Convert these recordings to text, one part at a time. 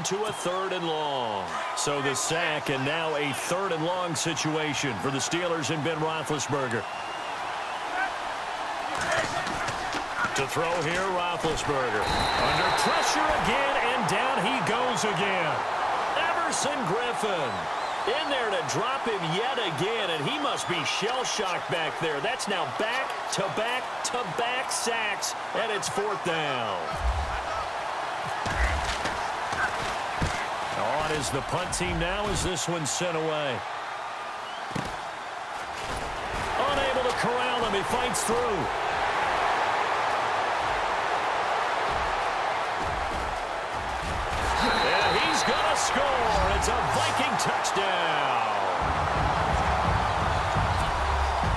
lead to a 3rd and long. So the sack, and now a 3rd and long situation for the Steelers and Ben Roethlisberger. To throw here, Roethlisberger. Under pressure again, and down he goes again. Everson Griffin in there to drop him yet again, and he must be shell-shocked back there. That's now back-to-back-to-back sacks, and it's 4th down. On is the punt team now as this one's sent away. Unable to corral him, he fights through. And he's gonna score. It's a Viking touchdown.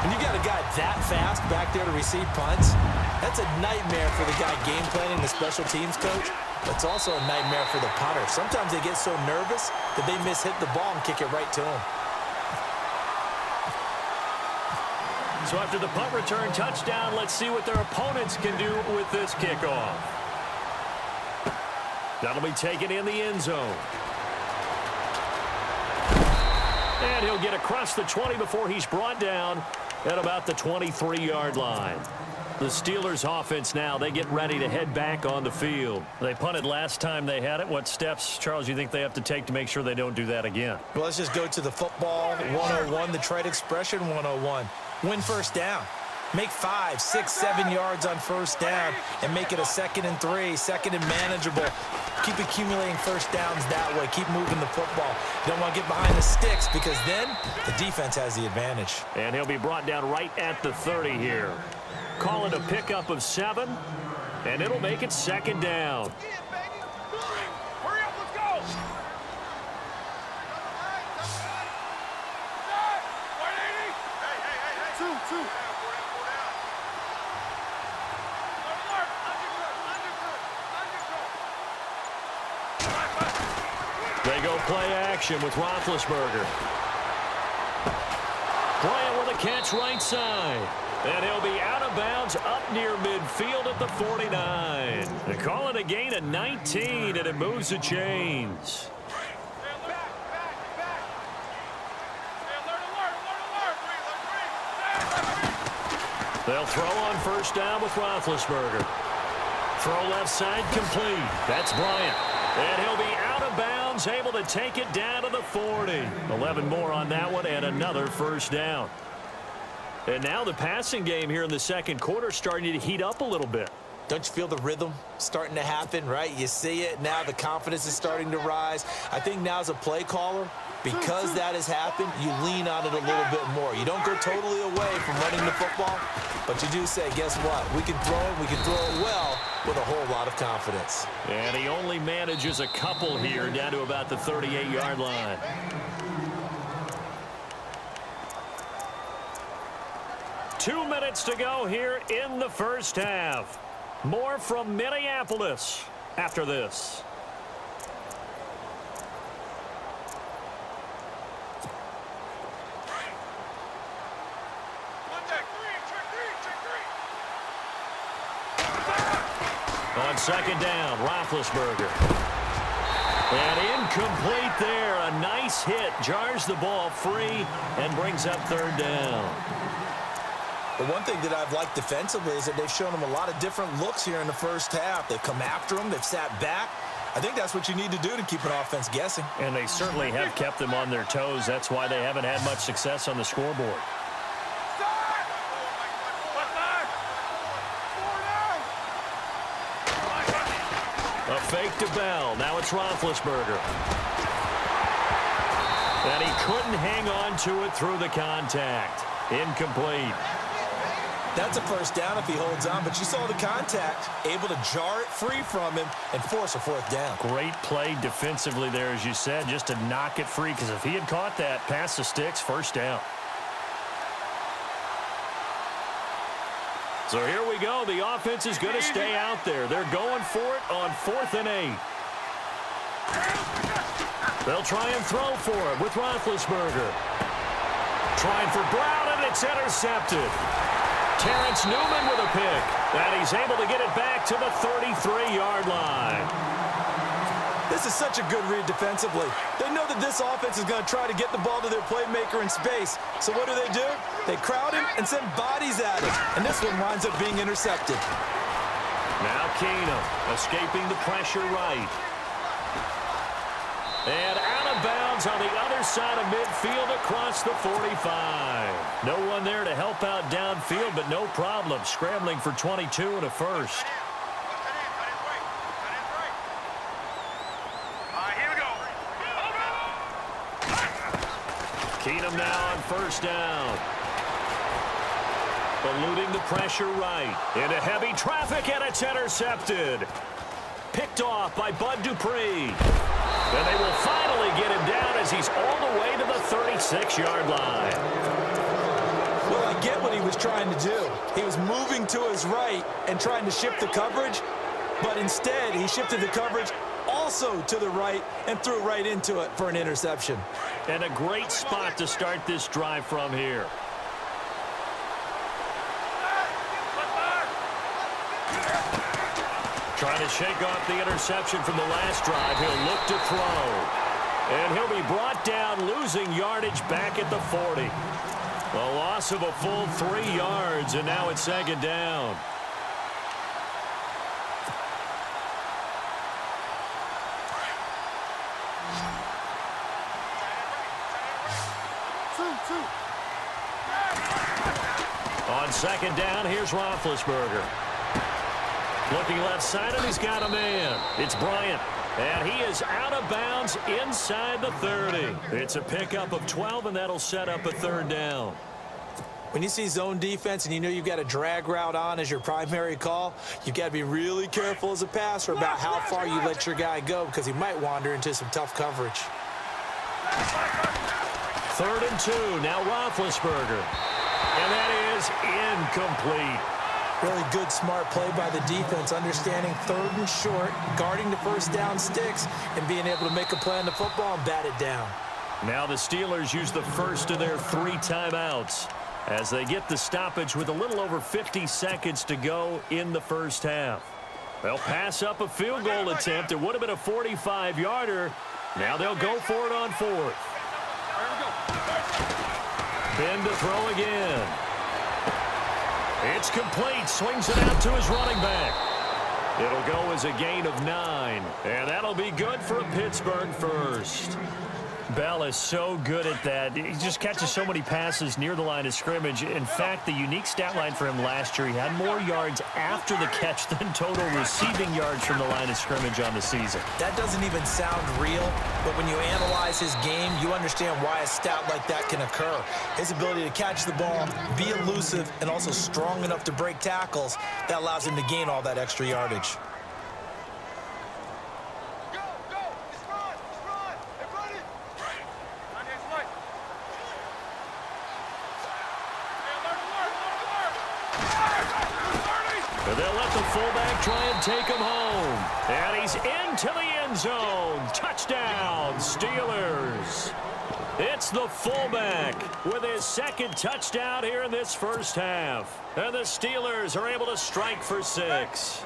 When you got a guy that fast back there to receive punts, that's a nightmare for the guy game planning, the special teams coach. It's also a nightmare for the punter. Sometimes they get so nervous that they hit the ball and kick it right to him. So after the punt return touchdown, let's see what their opponents can do with this kickoff. That'll be taken in the end zone. And he'll get across the 20 before he's brought down at about the 23-yard line. The Steelers offense now, they get ready to head back on the field. They punted last time they had it. What steps, Charles, you think they have to take to make sure they don't do that again? Well, let's just go to the football 101, the trade expression 101. Win first down. Make 5, 6, 7 yards on first down and make it a 2nd and 3, 2nd and manageable. Keep accumulating first downs that way. Keep moving the football. You don't want to get behind the sticks because then the defense has the advantage. And he'll be brought down right at the 30 here. Call it a pickup of 7, and it'll make it 2nd down. They go play action with Roethlisberger. Bryant with a catch right side. And he'll be out of bounds up near midfield at the 49. They call it a gain of 19, and it moves the chains. They'll throw on first down with Roethlisberger. Throw left side complete. That's Bryant. And he'll be out of bounds, able to take it down to the 40. 11 more on that one, and another first down. And now the passing game here in the second quarter starting to heat up a little bit. Don't you feel the rhythm starting to happen, right? You see it now. The confidence is starting to rise. I think now as a play caller, because that has happened, you lean on it a little bit more. You don't go totally away from running the football, but you do say, guess what? We can throw it. We can throw it well with a whole lot of confidence. And he only manages a couple here down to about the 38-yard line. Two minutes to go here in the first half. More from Minneapolis after this. On second down, Roethlisberger. And incomplete there. A nice hit. Jars the ball free and brings up 3rd down. The one thing that I've liked defensively is that they've shown them a lot of different looks here in the first half. They've come after them. They've sat back. I think that's what you need to do to keep an offense guessing. And they certainly have kept them on their toes. That's why they haven't had much success on the scoreboard. A fake to Bell. Now it's Roethlisberger. And he couldn't hang on to it through the contact. Incomplete. That's a first down if he holds on, but you saw the contact, able to jar it free from him and force a 4th down. Great play defensively there, as you said, just to knock it free, because if he had caught that, past the sticks, first down. So here we go. The offense is going to stay out there. They're going for it on 4th and 8. They'll try and throw for it with Roethlisberger. Trying for Brown, and it's intercepted. Terrence Newman with a pick. And he's able to get it back to the 33-yard line. This is such a good read defensively. They know that this offense is going to try to get the ball to their playmaker in space. So what do? They crowd him and send bodies at him. And this one winds up being intercepted. Now Keenum escaping the pressure right. And out of bounds on the other side of midfield across the 45. No one there to help out downfield, but no problem. Scrambling for 22 and a first. Keenum now on first down. Eluding the pressure right. Into heavy traffic, and it's intercepted. Picked off by Bud Dupree. And they will finally get him down as he's all the way to the 36-yard line. Well, I get what he was trying to do. He was moving to his right and trying to shift the coverage, but instead he shifted the coverage also to the right and threw right into it for an interception. And a great spot to start this drive from here. Trying to shake off the interception from the last drive. He'll look to throw. And he'll be brought down, losing yardage back at the 40. A loss of a full 3 yards, and now it's second down. On second down, here's Roethlisberger. Looking left side, and he's got a man. It's Bryant. And he is out of bounds inside the 30. It's a pickup of 12, and that'll set up a third down. When you see zone defense and you know you've got a drag route on as your primary call, you've got to be really careful as a passer about how far you let your guy go because he might wander into some tough coverage. 3rd and 2. Now Roethlisberger. And that is incomplete. Really good, smart play by the defense, understanding 3rd and short, guarding the first down sticks, and being able to make a play on the football and bat it down. Now the Steelers use the first of their 3 timeouts as they get the stoppage with a little over 50 seconds to go in the first half. They'll pass up a field goal attempt. It would have been a 45-yarder. Now they'll go for it on 4th. Ben to throw again. It's complete. Swings it out to his running back. It'll go as a gain of 9. And that'll be good for a Pittsburgh first. Bell is so good at that. He just catches so many passes near the line of scrimmage. In fact, the unique stat line for him last year, he had more yards after the catch than total receiving yards from the line of scrimmage on the season. That doesn't even sound real, but when you analyze his game, you understand why a stat like that can occur. His ability to catch the ball, be elusive, and also strong enough to break tackles, that allows him to gain all that extra yardage. They'll let the fullback try and take him home. And he's into the end zone. Touchdown, Steelers. It's the fullback with his 2nd touchdown here in this first half. And the Steelers are able to strike for 6.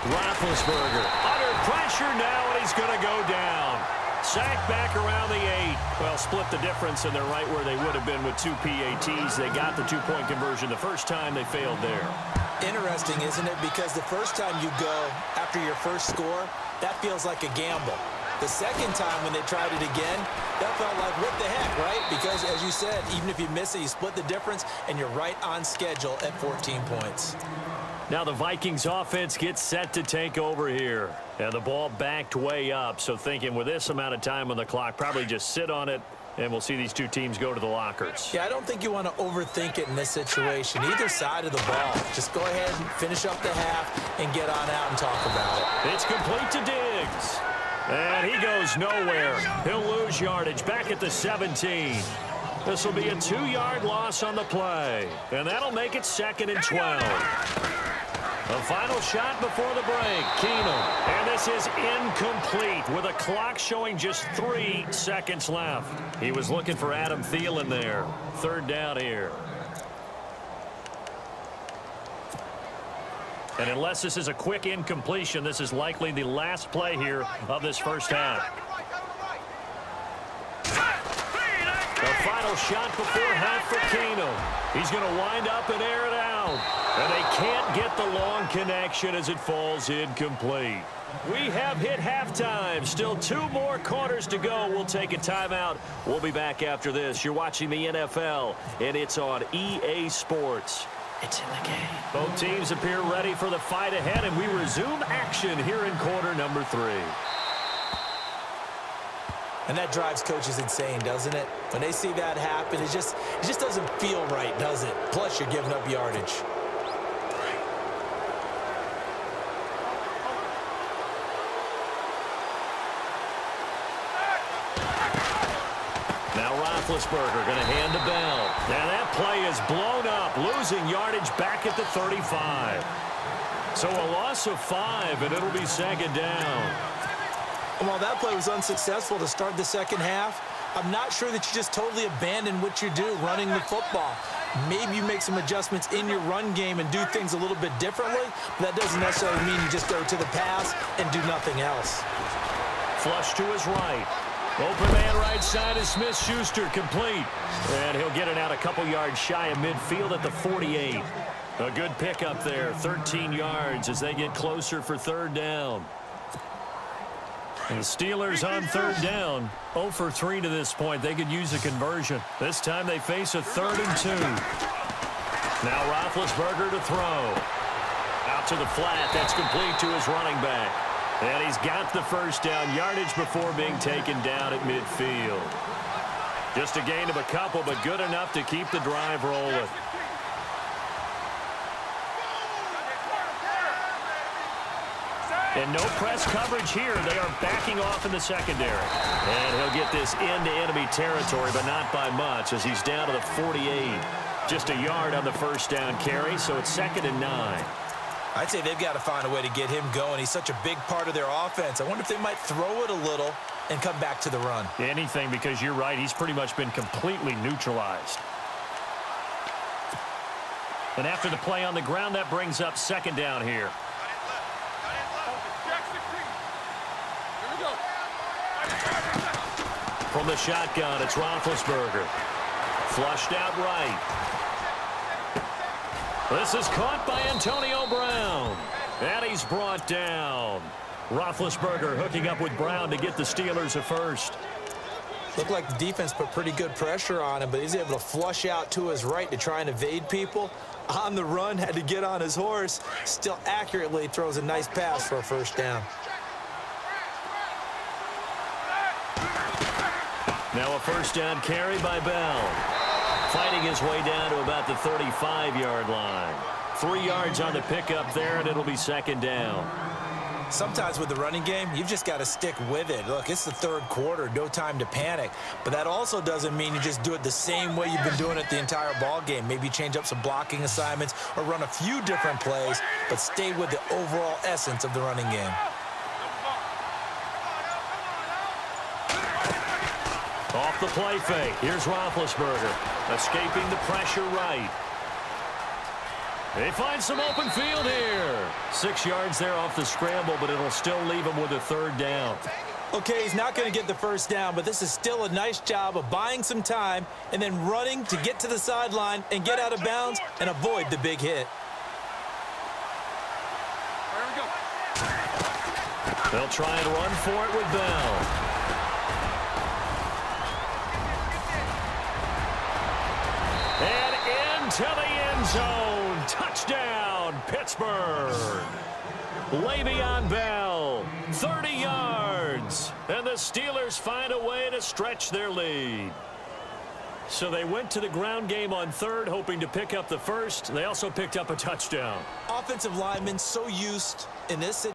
Roethlisberger under pressure now, and he's going to go down. Sacked back around the 8. Well, split the difference, and they're right where they would have been with 2 PATs. They got the 2-point conversion the first time. They failed there. Interesting, isn't it? Because the first time you go after your first score, that feels like a gamble. The second time when they tried it again, that felt like, what the heck, right? Because, as you said, even if you miss it, you split the difference, and you're right on schedule at 14 points. Now the Vikings offense gets set to take over here. And the ball backed way up, so thinking with this amount of time on the clock, probably just sit on it, and we'll see these two teams go to the lockers. Yeah, I don't think you want to overthink it in this situation. Either side of the ball. Just go ahead and finish up the half and get on out and talk about it. It's complete to Diggs. And he goes nowhere. He'll lose yardage back at the 17. This will be a 2-yard loss on the play. And that'll make it 2nd and 12. The final shot before the break, Keenum. And this is incomplete with a clock showing just 3 seconds left. He was looking for Adam Thielen there. 3rd down here. And unless this is a quick incompletion, this is likely the last play here of this first half. The final shot before half for Kano. He's going to wind up and air it out. And they can't get the long connection as it falls incomplete. We have hit halftime. Still 2 more quarters to go. We'll take a timeout. We'll be back after this. You're watching the NFL, and it's on EA Sports. It's in the game. Both teams appear ready for the fight ahead, and we resume action here in quarter number 3. And that drives coaches insane, doesn't it? When they see that happen, it just doesn't feel right, does it? Plus, you're giving up yardage. Now Roethlisberger going to hand to Bell. And that play is blown up, losing yardage back at the 35. So a loss of 5, and it'll be second down. And while that play was unsuccessful to start the second half, I'm not sure that you just totally abandon what you do running the football. Maybe you make some adjustments in your run game and do things a little bit differently, but that doesn't necessarily mean you just go to the pass and do nothing else. Flush to his right. Open man right side is Smith-Schuster, complete. And he'll get it out a couple yards shy of midfield at the 48. A good pickup there, 13 yards as they get closer for third down. And the Steelers on third down, 0 for 3 to this point. They could use a conversion. This time they face a 3rd and 2. Now Roethlisberger to throw. Out to the flat. That's complete to his running back. And he's got the first down yardage before being taken down at midfield. Just a gain of a couple, but good enough to keep the drive rolling. And no press coverage here. They are backing off in the secondary. And he'll get this into enemy territory, but not by much as he's down to the 48. Just a yard on the first down carry, so it's 2nd and 9. I'd say they've got to find a way to get him going. He's such a big part of their offense. I wonder if they might throw it a little and come back to the run. Anything, because you're right. He's pretty much been completely neutralized. And after the play on the ground, that brings up second down here. From the shotgun, it's Roethlisberger. Flushed out right. This is caught by Antonio Brown. And he's brought down. Roethlisberger hooking up with Brown to get the Steelers a first. Looked like the defense put pretty good pressure on him, but he's able to flush out to his right to try and evade people. On the run, had to get on his horse. Still accurately throws a nice pass for a first down. Now a first down carry by Bell. Fighting his way down to about the 35-yard line. 3 yards on the pickup there, and it'll be second down. Sometimes with the running game, you've just got to stick with it. Look, it's the 3rd quarter, no time to panic. But that also doesn't mean you just do it the same way you've been doing it the entire ball game. Maybe change up some blocking assignments or run a few different plays, but stay with the overall essence of the running game. Off the play fake. Here's Roethlisberger. Escaping the pressure right. They find some open field here. 6 yards there off the scramble, but it'll still leave him with a 3rd down. Okay, he's not going to get the first down, but this is still a nice job of buying some time and then running to get to the sideline and get out of bounds and avoid the big hit. They'll try and run for it with Bell. And into the end zone. Touchdown, Pittsburgh. Le'Veon Bell, 30 yards. And the Steelers find a way to stretch their lead. So they went to the ground game on 3rd, hoping to pick up the first. They also picked up a touchdown. Offensive linemen so used in this situation.